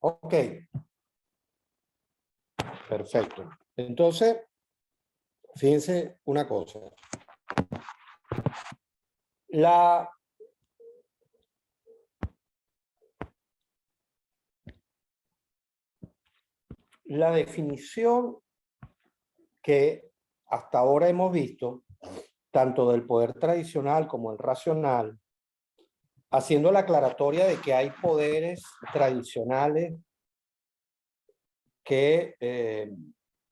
Ok, perfecto. Entonces, fíjense una cosa. La definición que hasta ahora hemos visto, tanto del poder tradicional como el racional, haciendo la aclaratoria de que hay poderes tradicionales que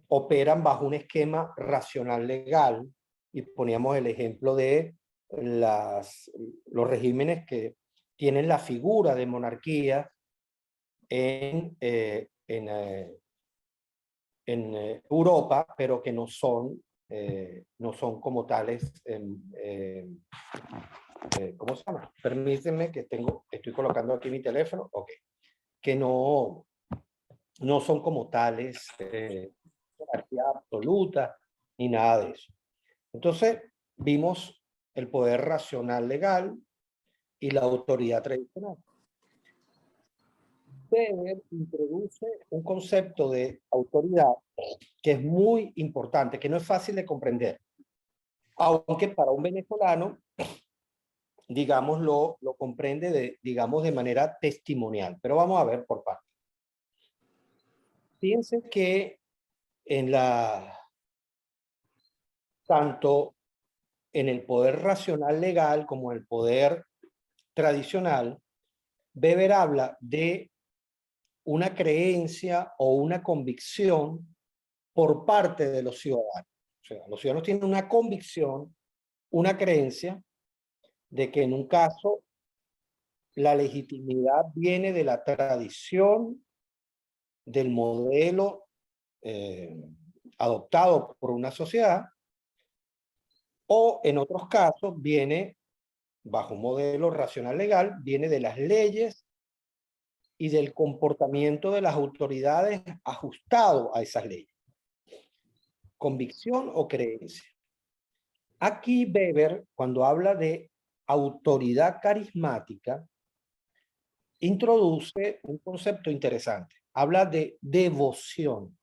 operan bajo un esquema racional legal, y poníamos el ejemplo de los regímenes que tienen la figura de monarquía en Europa, pero que no son como tales. ¿Cómo se llama? Permítanme que estoy colocando aquí mi teléfono. Ok. Que no son como tales monarquía absoluta ni nada de eso. Entonces, vimos el poder racional legal y la autoridad tradicional. Weber introduce un concepto de autoridad que es muy importante, que no es fácil de comprender, aunque para un venezolano, digamos, lo comprende digamos, de manera testimonial. Pero vamos a ver por partes. Fíjense que tanto en el poder racional legal como en el poder tradicional, Weber habla de una creencia o una convicción por parte de los ciudadanos. O sea, los ciudadanos tienen una convicción, una creencia de que en un caso la legitimidad viene de la tradición, del modelo adoptado por una sociedad, o en otros casos viene, bajo un modelo racional legal, viene de las leyes y del comportamiento de las autoridades ajustado a esas leyes. Convicción o creencia. Aquí Weber, cuando habla de autoridad carismática, introduce un concepto interesante. Habla de devoción.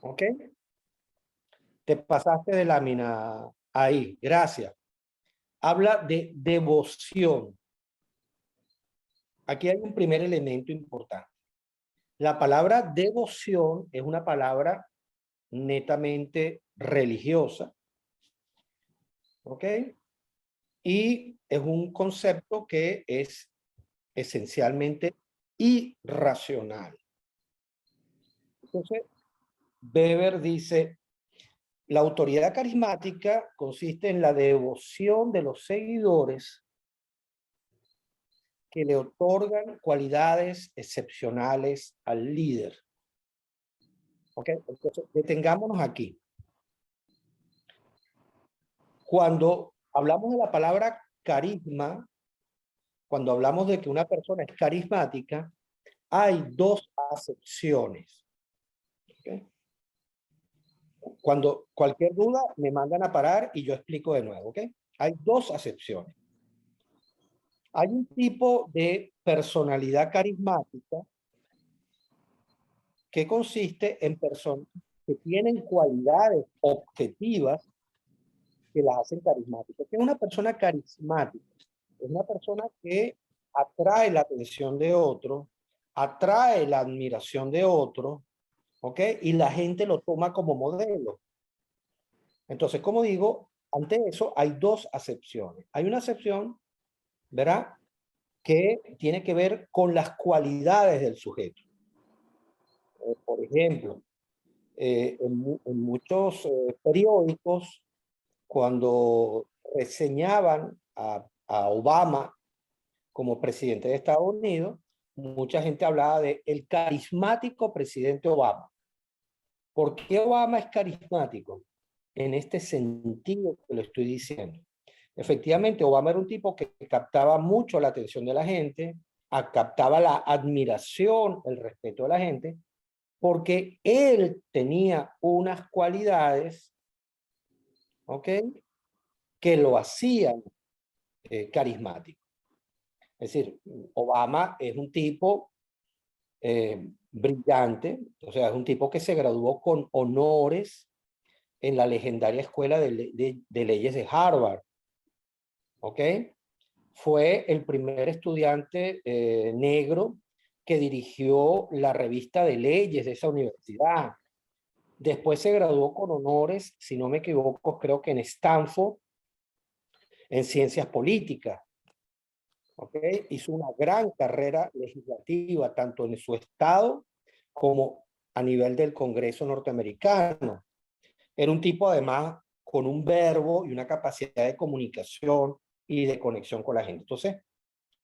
¿Ok? Te pasaste de lámina ahí. Gracias. Habla de devoción. Aquí hay un primer elemento importante. La palabra devoción es una palabra netamente religiosa. ¿Ok? Y es un concepto que es esencialmente irracional. Entonces, Weber dice, la autoridad carismática consiste en la devoción de los seguidores que le otorgan cualidades excepcionales al líder. ¿Ok? Entonces, detengámonos aquí. Cuando hablamos de la palabra carisma, cuando hablamos de que una persona es carismática, hay dos acepciones. ¿Okay? Cuando cualquier duda me mandan a parar y yo explico de nuevo. ¿Ok? Hay dos acepciones. Hay un tipo de personalidad carismática que consiste en personas que tienen cualidades objetivas que las hacen carismáticas. ¿Qué es una persona carismática? Es una persona que atrae la atención de otro, atrae la admiración de otro, ¿ok? Y la gente lo toma como modelo. Entonces, como digo, ante eso hay dos acepciones. Hay una acepción, ¿verdad?, que tiene que ver con las cualidades del sujeto. Por ejemplo, en muchos periódicos, cuando reseñaban a Obama como presidente de Estados Unidos, mucha gente hablaba de el carismático presidente Obama. ¿Por qué Obama es carismático? En este sentido que lo estoy diciendo. Efectivamente, Obama era un tipo que captaba mucho la atención de la gente, captaba la admiración, el respeto de la gente, porque él tenía unas cualidades, ¿ok?, que lo hacían carismático. Es decir, Obama es un tipo brillante, o sea, es un tipo que se graduó con honores en la legendaria escuela de leyes de Harvard, ¿ok? Fue el primer estudiante negro que dirigió la revista de leyes de esa universidad. Después se graduó con honores, si no me equivoco, creo que en Stanford, en ciencias políticas. ¿Okay? Hizo una gran carrera legislativa, tanto en su estado como a nivel del Congreso norteamericano. Era un tipo además con un verbo y una capacidad de comunicación y de conexión con la gente. Entonces,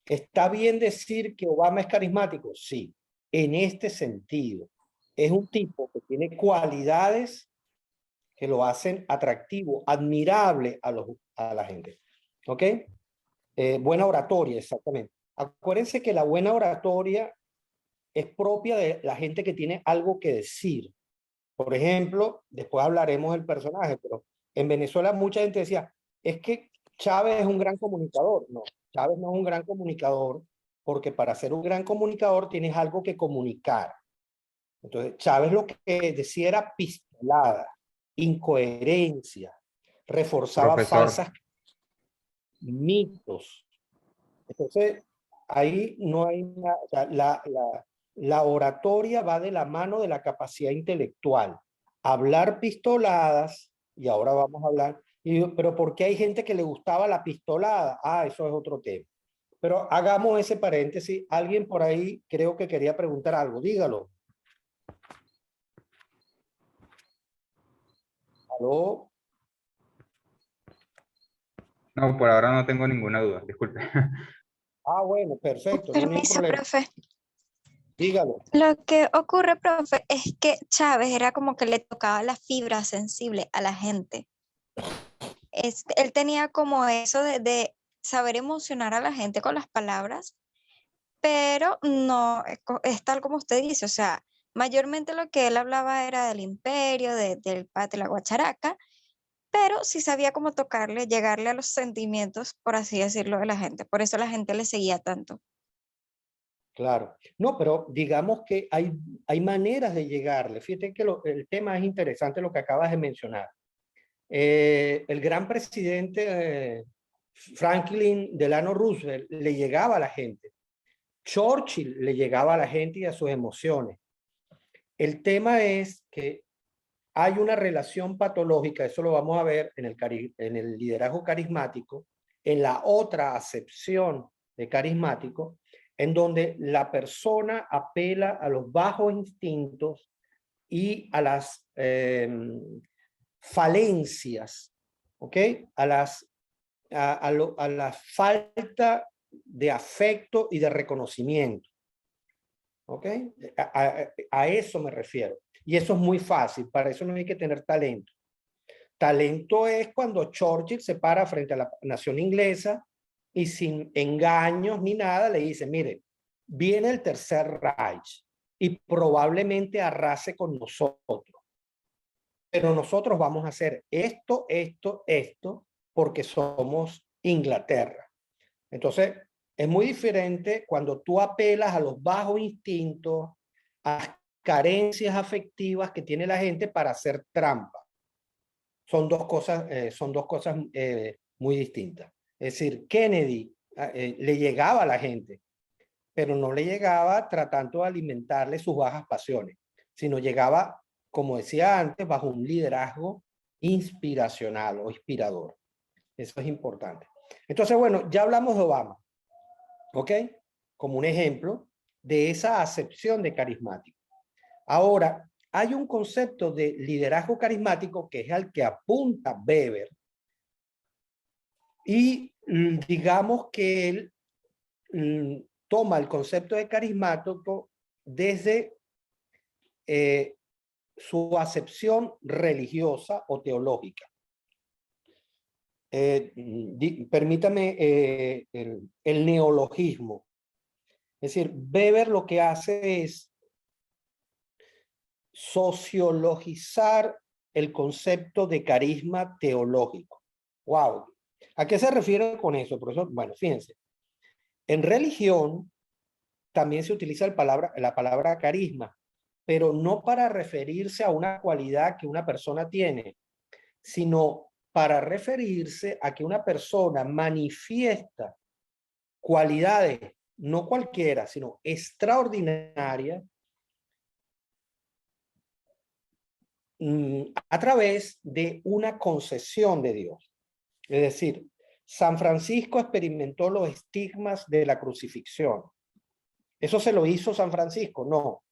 ¿está bien decir que Obama es carismático? Sí, en este sentido. Es un tipo que tiene cualidades que lo hacen atractivo, admirable a la gente. ¿Ok? Buena oratoria, exactamente. Acuérdense que la buena oratoria es propia de la gente que tiene algo que decir. Por ejemplo, después hablaremos del personaje, pero en Venezuela mucha gente decía, es que Chávez es un gran comunicador. No, Chávez no es un gran comunicador, porque para ser un gran comunicador tienes algo que comunicar. Entonces, Chávez lo que decía era pistolada, incoherencia, reforzaba Profesor, falsas mitos. Entonces, ahí no hay una, o sea, la oratoria va de la mano de la capacidad intelectual. Hablar pistoladas, y ahora vamos a hablar, pero ¿por qué hay gente que le gustaba la pistolada? Ah, eso es otro tema. Pero hagamos ese paréntesis. Alguien por ahí creo que quería preguntar algo. Dígalo. ¿Aló? no, por ahora no tengo ninguna duda, disculpe. Ah, bueno, perfecto, no hay ningún Permiso, problema. profe. Dígalo. Lo que ocurre, profe, es que Chávez era como que le tocaba la fibra sensible a la gente. Él tenía como eso de saber emocionar a la gente con las palabras, pero no, es tal como usted dice, o sea, mayormente lo que él hablaba era del imperio, del de la guacharaca, pero sí sabía cómo tocarle, llegarle a los sentimientos, por así decirlo, de la gente. Por eso la gente le seguía tanto. Claro. No, pero digamos que hay maneras de llegarle. Fíjate que el tema es interesante lo que acabas de mencionar. El gran presidente Franklin Delano Roosevelt le llegaba a la gente. Churchill le llegaba a la gente y a sus emociones. El tema es que hay una relación patológica, eso lo vamos a ver en el liderazgo carismático, en la otra acepción de carismático, en donde la persona apela a los bajos instintos y a las falencias, ¿ok? A la falta de afecto y de reconocimiento, ¿ok? A eso me refiero. Y eso es muy fácil, para eso no hay que tener talento. Talento es cuando Churchill se para frente a la nación inglesa y sin engaños ni nada le dice, mire, viene el Tercer Reich y probablemente arrase con nosotros. Pero nosotros vamos a hacer esto, esto, esto, porque somos Inglaterra. Entonces, es muy diferente cuando tú apelas a los bajos instintos, a las carencias afectivas que tiene la gente para hacer trampa. Son dos cosas muy distintas. Es decir, Kennedy le llegaba a la gente, pero no le llegaba tratando de alimentarle sus bajas pasiones, sino llegaba, como decía antes, bajo un liderazgo inspiracional o inspirador. Eso es importante. Entonces, bueno, ya hablamos de Obama, ¿ok? Como un ejemplo de esa acepción de carismático. Ahora, hay un concepto de liderazgo carismático que es al que apunta Weber y digamos que él toma el concepto de carismático desde su acepción religiosa o teológica. Permítame el neologismo. Es decir, Weber lo que hace es sociologizar el concepto de carisma teológico. ¡Wow! ¿A qué se refiere con eso, profesor? Bueno, fíjense. En religión también se utiliza la palabra carisma, pero no para referirse a una cualidad que una persona tiene, sino para referirse a que una persona manifiesta cualidades, no cualquiera, sino extraordinarias, a través de una concesión de Dios. Es decir, San Francisco experimentó los estigmas de la crucifixión. ¿Eso se lo hizo San Francisco? No,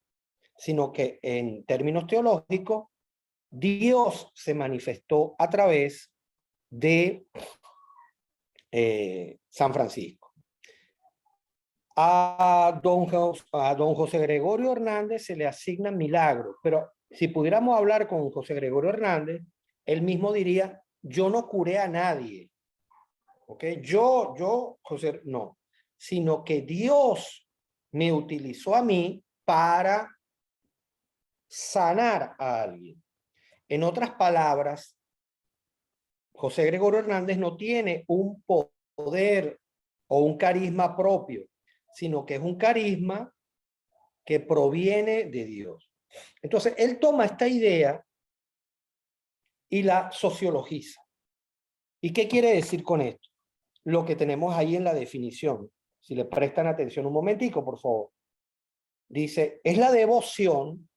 sino que en términos teológicos, Dios se manifestó a través de San Francisco. A don José Gregorio Hernández se le asignan milagros, pero si pudiéramos hablar con José Gregorio Hernández, él mismo diría, yo no curé a nadie. ¿Ok? José, no, sino que Dios me utilizó a mí para sanar a alguien. En otras palabras, José Gregorio Hernández no tiene un poder o un carisma propio, sino que es un carisma que proviene de Dios. Entonces, él toma esta idea y la sociologiza. ¿Y qué quiere decir con esto? Lo que tenemos ahí en la definición. Si le prestan atención un momentico, por favor. Dice, es la devoción.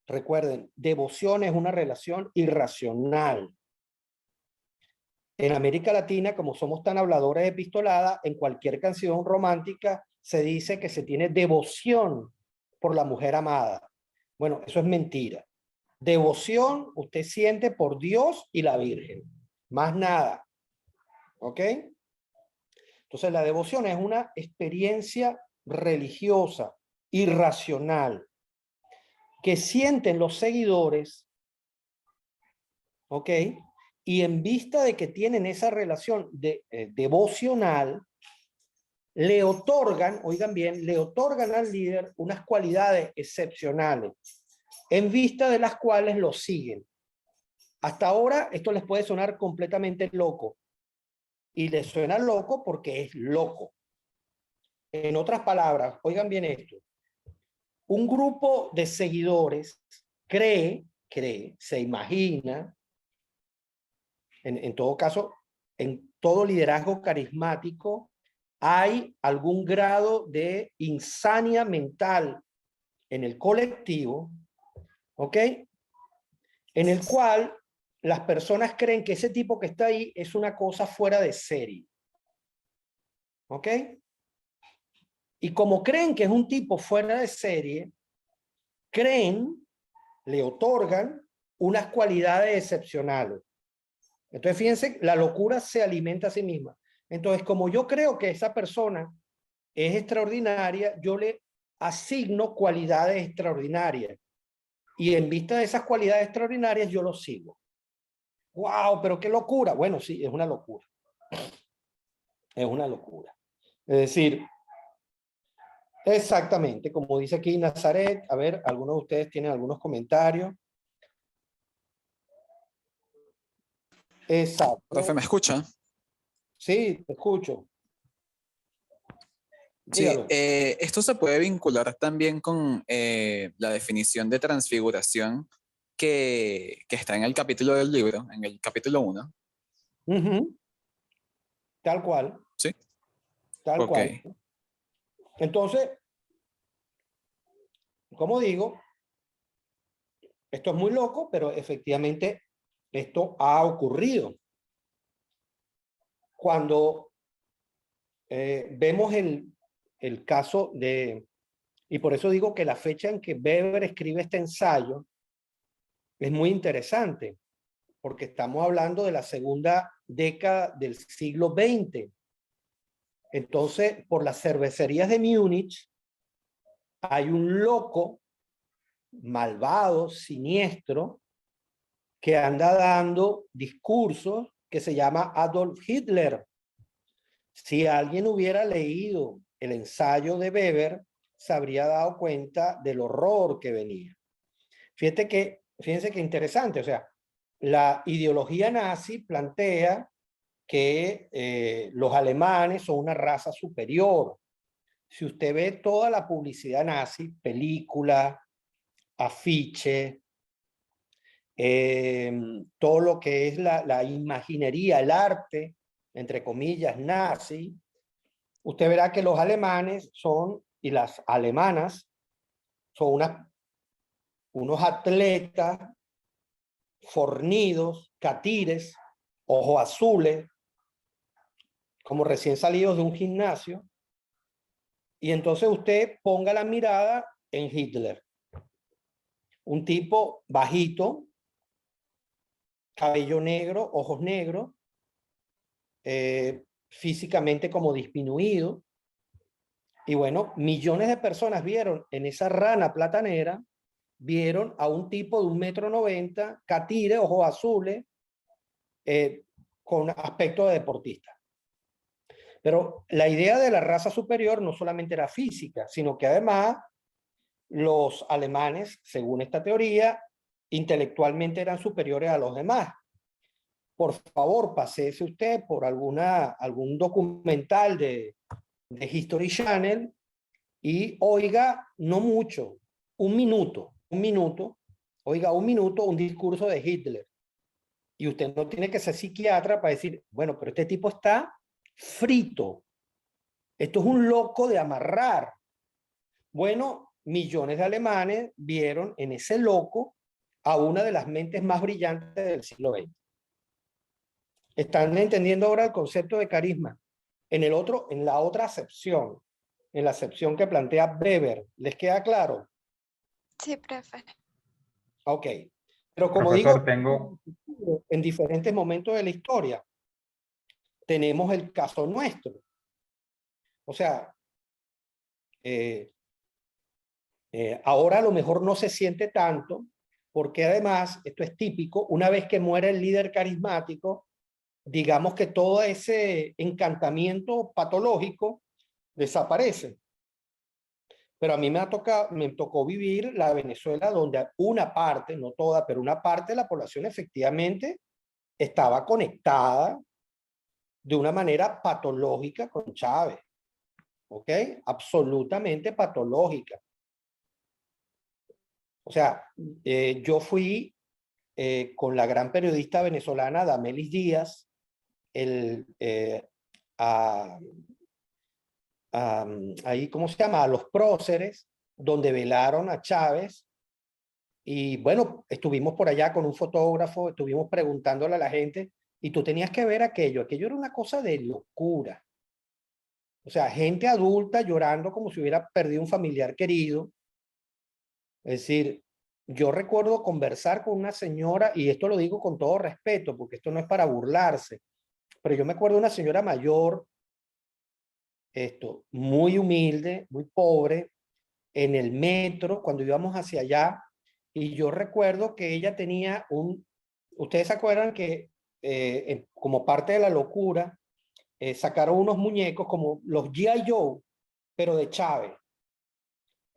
Recuerden, devoción es una relación irracional. En América Latina, como somos tan habladores de epistolada, en cualquier canción romántica se dice que se tiene devoción por la mujer amada. Bueno, eso es mentira. Devoción usted siente por Dios y la Virgen. Más nada. ¿Ok? Entonces la devoción es una experiencia religiosa, irracional, que sienten los seguidores, ¿ok? Y en vista de que tienen esa relación devocional, le otorgan, oigan bien, le otorgan al líder unas cualidades excepcionales, en vista de las cuales lo siguen. Hasta ahora esto les puede sonar completamente loco, y les suena loco porque es loco. En otras palabras, oigan bien esto, un grupo de seguidores cree, se imagina, en todo caso, en todo liderazgo carismático, hay algún grado de insania mental en el colectivo, ¿ok? En el cual las personas creen que ese tipo que está ahí es una cosa fuera de serie, ¿ok? Y como creen que es un tipo fuera de serie, le otorgan unas cualidades excepcionales. Entonces, fíjense, la locura se alimenta a sí misma. Entonces, como yo creo que esa persona es extraordinaria, yo le asigno cualidades extraordinarias. Y en vista de esas cualidades extraordinarias, yo lo sigo. ¡Wow! Pero qué locura. Bueno, sí, es una locura. Es una locura. Es decir, exactamente, como dice aquí Nazaret, a ver, algunos de ustedes tienen algunos comentarios. Exacto. Profe, ¿me escucha? Sí, te escucho. Sí, Dígalo. esto se puede vincular también con la definición de transfiguración que está en el capítulo del libro, en el capítulo 1. Tal cual. Sí. Tal cual. Entonces, como digo, esto es muy loco, pero efectivamente esto ha ocurrido. Cuando vemos el caso de, y por eso digo que la fecha en que Weber escribe este ensayo es muy interesante, porque estamos hablando de la segunda década del siglo XX. Entonces, por las cervecerías de Múnich, hay un loco, malvado, siniestro, que anda dando discursos que se llama Adolf Hitler. Si alguien hubiera leído el ensayo de Weber, se habría dado cuenta del horror que venía. Fíjense que interesante, o sea, la ideología nazi plantea que los alemanes son una raza superior. si usted ve toda la publicidad nazi, película, afiche, todo lo que es la imaginería, el arte, entre comillas, nazi, usted verá que los alemanes son, y las alemanas, son unos atletas fornidos, catires, ojos azules, como recién salidos de un gimnasio. Y entonces usted ponga la mirada en Hitler. Un tipo bajito, cabello negro, ojos negros, físicamente como disminuido. Y bueno, millones de personas vieron en esa rana platanera, vieron a un tipo de 1,90 m, catire, ojos azules, con aspecto de deportista. Pero la idea de la raza superior no solamente era física, sino que además los alemanes, según esta teoría, intelectualmente eran superiores a los demás. Por favor, paséese usted por algún documental de History Channel y oiga, no mucho, un minuto, oiga un minuto un discurso de Hitler. Y usted no tiene que ser psiquiatra para decir, bueno, pero este tipo está frito. Esto es un loco de amarrar. Bueno, millones de alemanes vieron en ese loco a una de las mentes más brillantes del siglo XX. ¿Están entendiendo ahora el concepto de carisma? En la otra acepción, en la acepción que plantea Weber, ¿les queda claro? Sí, profe. Ok. Pero como Profesor, digo, en diferentes momentos de la historia, tenemos el caso nuestro. O sea, ahora a lo mejor no se siente tanto, porque además, esto es típico, una vez que muere el líder carismático, digamos que todo ese encantamiento patológico desaparece. Pero a mí me tocó vivir la Venezuela donde una parte, no toda, pero una parte de la población efectivamente estaba conectada de una manera patológica con Chávez. ¿Ok? Absolutamente patológica. O sea, yo fui con la gran periodista venezolana Damelis Díaz ahí, ¿cómo se llama? A los próceres, donde velaron a Chávez. Y bueno, estuvimos por allá con un fotógrafo, estuvimos preguntándole a la gente, y tú tenías que ver aquello era una cosa de locura. O sea, gente adulta llorando como si hubiera perdido un familiar querido. Es decir, yo recuerdo conversar con una señora, y esto lo digo con todo respeto, porque esto no es para burlarse, pero yo me acuerdo de una señora mayor, muy humilde, muy pobre, en el metro, cuando íbamos hacia allá, y yo recuerdo que ella tenía ustedes se acuerdan que como parte de la locura, sacaron unos muñecos como los G.I. Joe, pero de Chávez.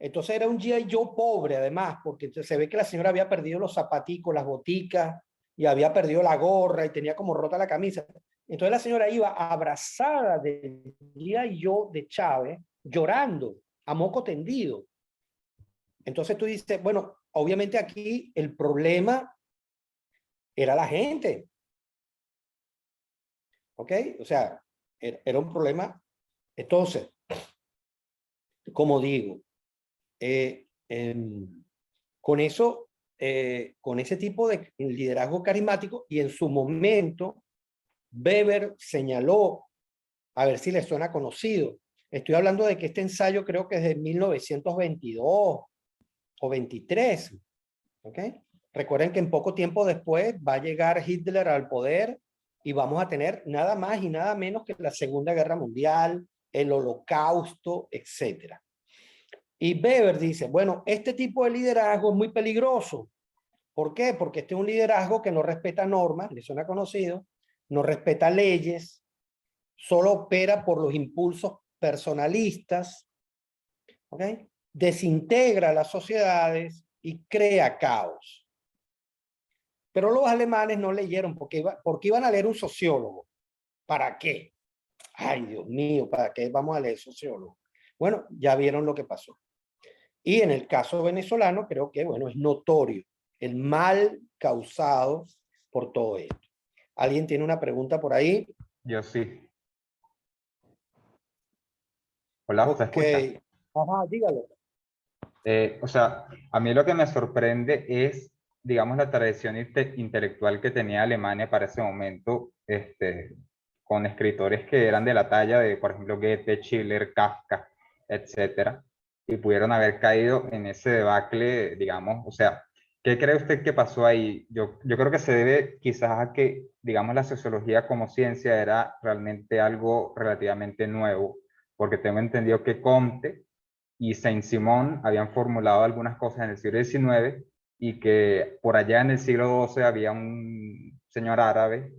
Entonces era un G.I. Joe pobre además, porque se ve que la señora había perdido los zapaticos, las boticas, y había perdido la gorra y tenía como rota la camisa. Entonces la señora iba abrazada del G.I. Joe de Chávez, llorando, a moco tendido. Entonces tú dices, bueno, obviamente aquí el problema era la gente. ¿Ok? O sea, era un problema. Entonces, como digo, con eso, con ese tipo de liderazgo carismático, y en su momento, Weber señaló, a ver si les suena conocido, estoy hablando de que este ensayo creo que es de 1922 o 23, ¿ok? Recuerden que en poco tiempo después va a llegar Hitler al poder y vamos a tener nada más y nada menos que la Segunda Guerra Mundial, el Holocausto, etcétera. Y Weber dice, bueno, este tipo de liderazgo es muy peligroso. ¿Por qué? Porque este es un liderazgo que no respeta normas, le suena conocido, no respeta leyes, solo opera por los impulsos personalistas, ¿ok? Desintegra las sociedades y crea caos. Pero los alemanes no leyeron, porque iban a leer un sociólogo. ¿Para qué? Ay, Dios mío, ¿para qué vamos a leer sociólogo? Bueno, ya vieron lo que pasó. Y en el caso venezolano, creo que, bueno, es notorio el mal causado por todo esto. ¿Alguien tiene una pregunta por ahí? Yo sí. Hola, ¿se Ok. escucha? Ajá, dígalo. O sea, a mí lo que me sorprende es, digamos, la tradición intelectual que tenía Alemania para ese momento, con escritores que eran de la talla de, por ejemplo, Goethe, Schiller, Kafka, etcétera, y pudieron haber caído en ese debacle, digamos, o sea, ¿qué cree usted que pasó ahí? Yo creo que se debe quizás a que, digamos, la sociología como ciencia era realmente algo relativamente nuevo, porque tengo entendido que Comte y Saint-Simon habían formulado algunas cosas en el siglo XIX y que por allá en el siglo XII había un señor árabe,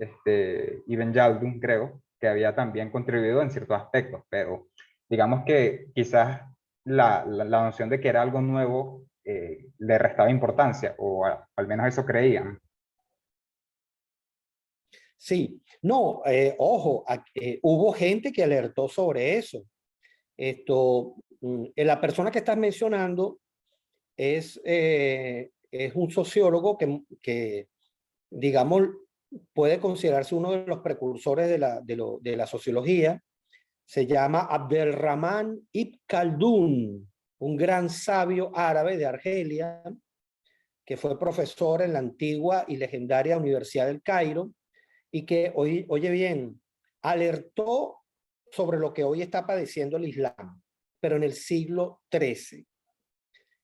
Ibn Khaldun, creo, que había también contribuido en ciertos aspectos, pero digamos que quizás la noción de que era algo nuevo le restaba importancia, o al menos eso creían. Sí, no, ojo, hubo gente que alertó sobre eso. La persona que estás mencionando es un sociólogo que, digamos, puede considerarse uno de los precursores de la sociología. Se llama Abdelrahman Ibn Khaldun, un gran sabio árabe de Argelia, que fue profesor en la antigua y legendaria Universidad del Cairo, y que hoy, oye bien, alertó sobre lo que hoy está padeciendo el Islam, pero en el siglo XIII.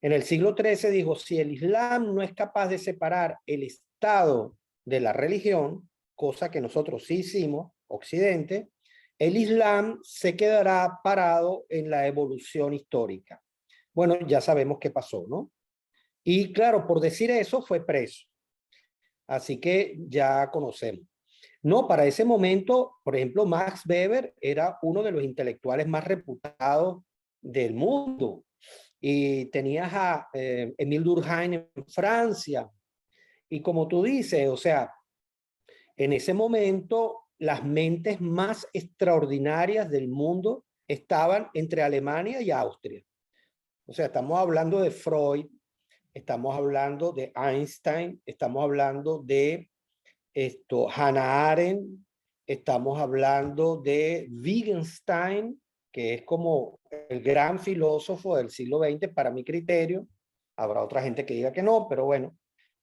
En el siglo XIII dijo, si el Islam no es capaz de separar el Estado de la religión, cosa que nosotros sí hicimos, Occidente, el Islam se quedará parado en la evolución histórica. Bueno, ya sabemos qué pasó, ¿no? Y claro, por decir eso fue preso. Así que ya conocemos. No, para ese momento, por ejemplo, Max Weber era uno de los intelectuales más reputados del mundo. Y tenías a Émile Durkheim en Francia. Y como tú dices, o sea, en ese momento las mentes más extraordinarias del mundo estaban entre Alemania y Austria. O sea, estamos hablando de Freud, estamos hablando de Einstein, estamos hablando de Hannah Arendt, estamos hablando de Wittgenstein, que es como el gran filósofo del siglo XX para mi criterio. Habrá otra gente que diga que no, pero bueno,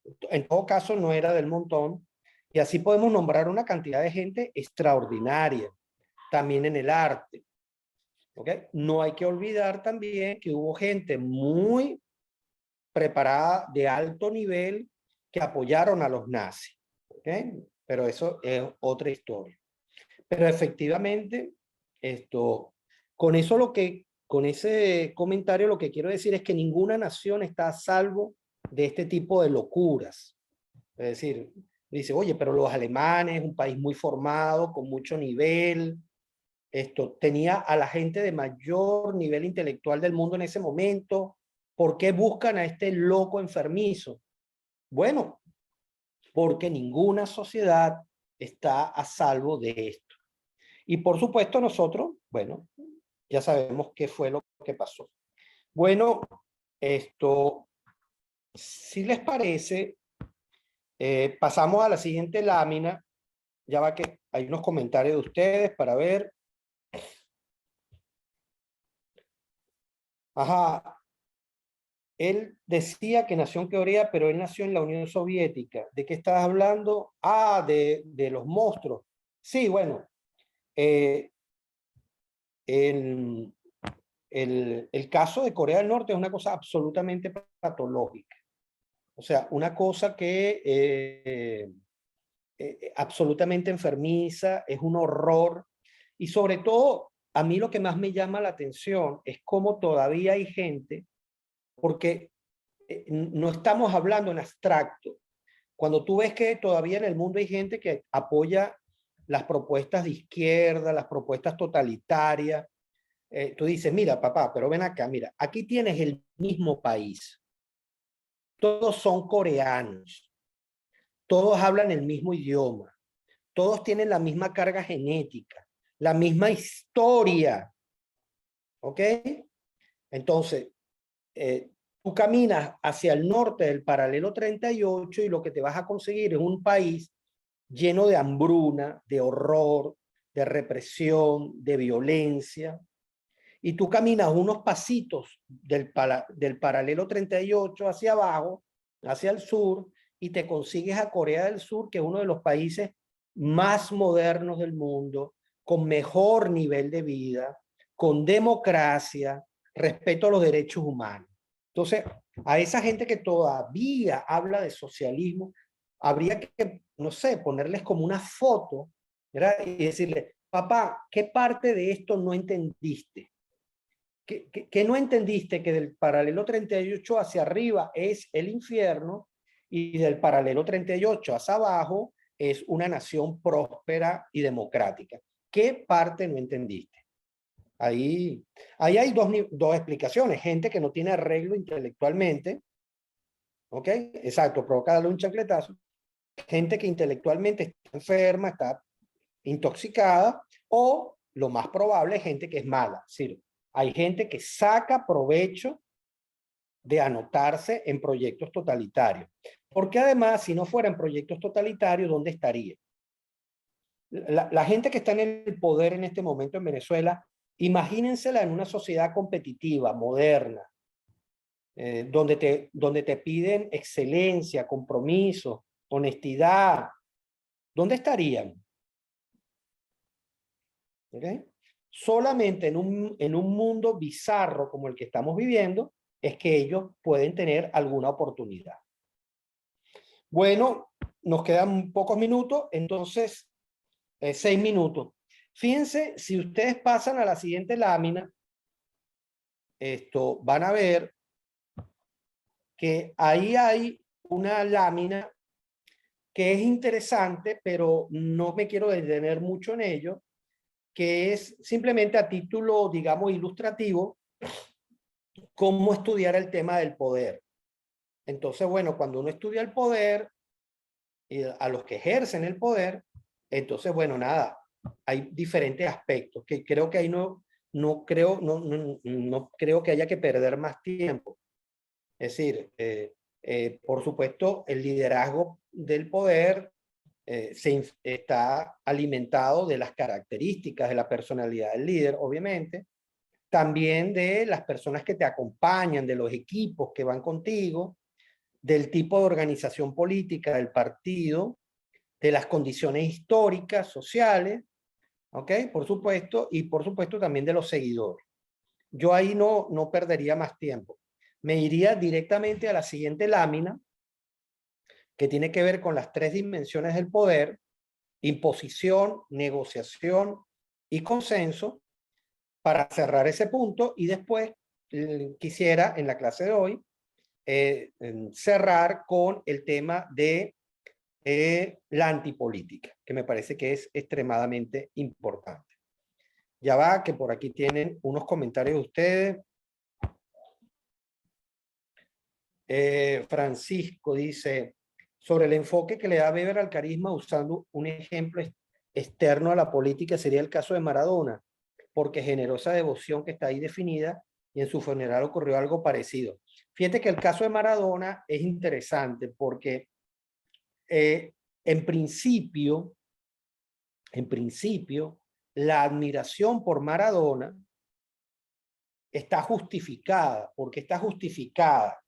en todo caso no era del montón. Y así podemos nombrar una cantidad de gente extraordinaria, también en el arte. ¿Okay? No hay que olvidar también que hubo gente muy preparada de alto nivel que apoyaron a los nazis. ¿Okay? Pero eso es otra historia. Pero efectivamente, con eso con ese comentario lo que quiero decir es que ninguna nación está a salvo de este tipo de locuras. Es decir, dice, oye, pero los alemanes, un país muy formado, con mucho nivel, tenía a la gente de mayor nivel intelectual del mundo en ese momento. ¿Por qué buscan a este loco enfermizo? Bueno, porque ninguna sociedad está a salvo de esto. Y por supuesto nosotros, bueno, ya sabemos qué fue lo que pasó. Bueno, si les parece, pasamos a la siguiente lámina. Ya va que hay unos comentarios de ustedes para ver. Ajá. Él decía que nació en Corea, pero él nació en la Unión Soviética. ¿De qué estás hablando? Ah, de los monstruos. Sí, bueno, eh, el, el caso de Corea del Norte es una cosa absolutamente patológica. O sea, una cosa que absolutamente enfermiza, es un horror. Y sobre todo, a mí lo que más me llama la atención es cómo todavía hay gente, porque no estamos hablando en abstracto. Cuando tú ves que todavía en el mundo hay gente que apoya las propuestas de izquierda, las propuestas totalitarias, tú dices, mira, papá, pero ven acá, mira, aquí tienes el mismo país. Todos son coreanos. Todos hablan el mismo idioma. Todos tienen la misma carga genética, la misma historia. ¿Ok? Entonces, tú caminas hacia el norte del paralelo 38 y lo que te vas a conseguir es un país lleno de hambruna, de horror, de represión, de violencia. Y tú caminas unos pasitos del paralelo 38 hacia abajo, hacia el sur, y te consigues a Corea del Sur, que es uno de los países más modernos del mundo, con mejor nivel de vida, con democracia, respeto a los derechos humanos. Entonces, a esa gente que todavía habla de socialismo, habría que, no sé, ponerles como una foto, ¿verdad? Y decirle, papá, ¿qué parte de esto no entendiste? ¿Qué no entendiste? Que del paralelo 38 hacia arriba es el infierno y del paralelo 38 hacia abajo es una nación próspera y democrática. ¿Qué parte no entendiste? Ahí hay dos explicaciones. Gente que no tiene arreglo intelectualmente, ¿ok? Exacto, provoca darle un chancletazo. Gente que intelectualmente está enferma, está intoxicada, o lo más probable, gente que es mala. ¿Sí? Hay gente que saca provecho de anotarse en proyectos totalitarios. Porque además, si no fueran proyectos totalitarios, ¿dónde estaría? La gente que está en el poder en este momento en Venezuela, imagínensela en una sociedad competitiva, moderna, donde te piden excelencia, compromiso, honestidad. ¿Dónde estarían? ¿Okay? Solamente en un mundo bizarro como el que estamos viviendo es que ellos pueden tener alguna oportunidad. Bueno, nos quedan pocos minutos, entonces 6 minutos. Fíjense, si ustedes pasan a la siguiente lámina, van a ver que ahí hay una lámina que es interesante, pero no me quiero detener mucho en ello, que es simplemente a título, digamos, ilustrativo, cómo estudiar el tema del poder. Entonces, bueno, cuando uno estudia el poder, a los que ejercen el poder, entonces, bueno, nada, hay diferentes aspectos que creo que ahí no creo que haya que perder más tiempo. Es decir, por supuesto, el liderazgo del poder está alimentado de las características de la personalidad del líder, obviamente, también de las personas que te acompañan, de los equipos que van contigo, del tipo de organización política del partido, de las condiciones históricas, sociales, ¿ok? Por supuesto, y por supuesto también de los seguidores. Yo ahí no perdería más tiempo. Me iría directamente a la siguiente lámina, que tiene que ver con las 3 dimensiones del poder: imposición, negociación y consenso, para cerrar ese punto. Y después quisiera, en la clase de hoy, cerrar con el tema de la antipolítica, que me parece que es extremadamente importante. Ya va, que por aquí tienen unos comentarios de ustedes. Francisco dice, sobre el enfoque que le da Weber al carisma usando un ejemplo externo a la política, sería el caso de Maradona, porque generó esa devoción que está ahí definida y en su funeral ocurrió algo parecido. Fíjate que el caso de Maradona es interesante porque en principio, la admiración por Maradona está justificada. ¿Por qué está justificada?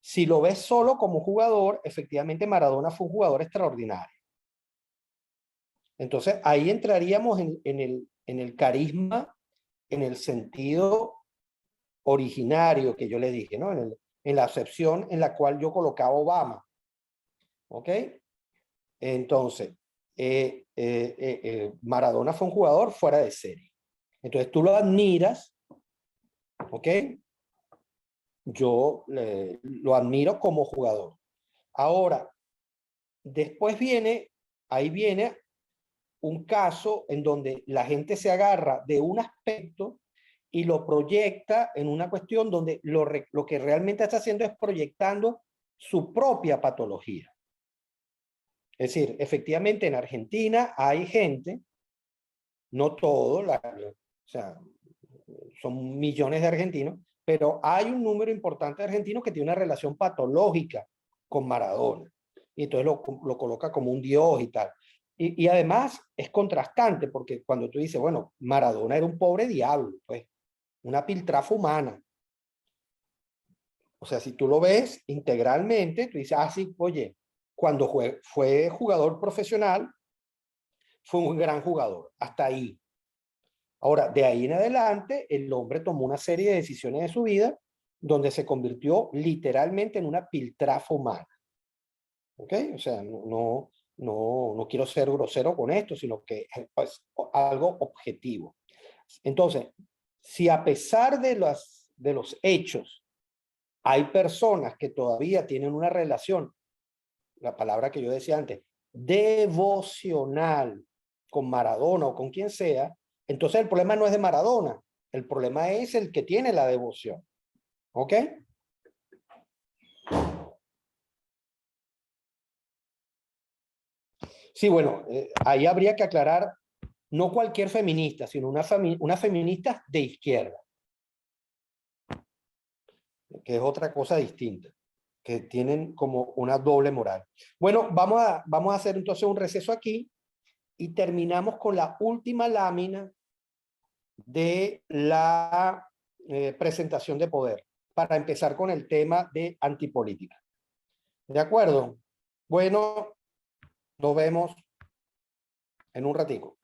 Si lo ves solo como jugador, efectivamente Maradona fue un jugador extraordinario. Entonces ahí entraríamos en el carisma, en el sentido originario que yo le dije, ¿no? En la acepción en la cual yo colocaba Obama. ¿Ok? Entonces, Maradona fue un jugador fuera de serie. Entonces tú lo admiras, ¿ok? Yo lo admiro como jugador. Ahora, después ahí viene un caso en donde la gente se agarra de un aspecto y lo proyecta en una cuestión donde lo que realmente está haciendo es proyectando su propia patología. Es decir, efectivamente en Argentina hay gente, no todo, o sea, son millones de argentinos, pero hay un número importante de argentinos que tiene una relación patológica con Maradona. Y entonces lo coloca como un dios y tal. Y además es contrastante, porque cuando tú dices, bueno, Maradona era un pobre diablo, pues, una piltrafa humana. O sea, si tú lo ves integralmente, tú dices, ah, sí, oye, cuando fue jugador profesional, fue un gran jugador, hasta ahí. Ahora, de ahí en adelante, el hombre tomó una serie de decisiones de su vida donde se convirtió literalmente en una piltrafa humana. ¿Ok? O sea, no quiero ser grosero con esto, sino que es pues, algo objetivo. Entonces, si a pesar de los hechos hay personas que todavía tienen una relación, la palabra que yo decía antes, devocional con Maradona o con quien sea, entonces el problema no es de Maradona, el problema es el que tiene la devoción. ¿Ok? Sí, bueno, ahí habría que aclarar, no cualquier feminista, sino una feminista de izquierda, que es otra cosa distinta, que tienen como una doble moral. Bueno, vamos a hacer entonces un receso aquí y terminamos con la última lámina de la presentación de poder, para empezar con el tema de antipolítica. ¿De acuerdo? Bueno, nos vemos en un ratico.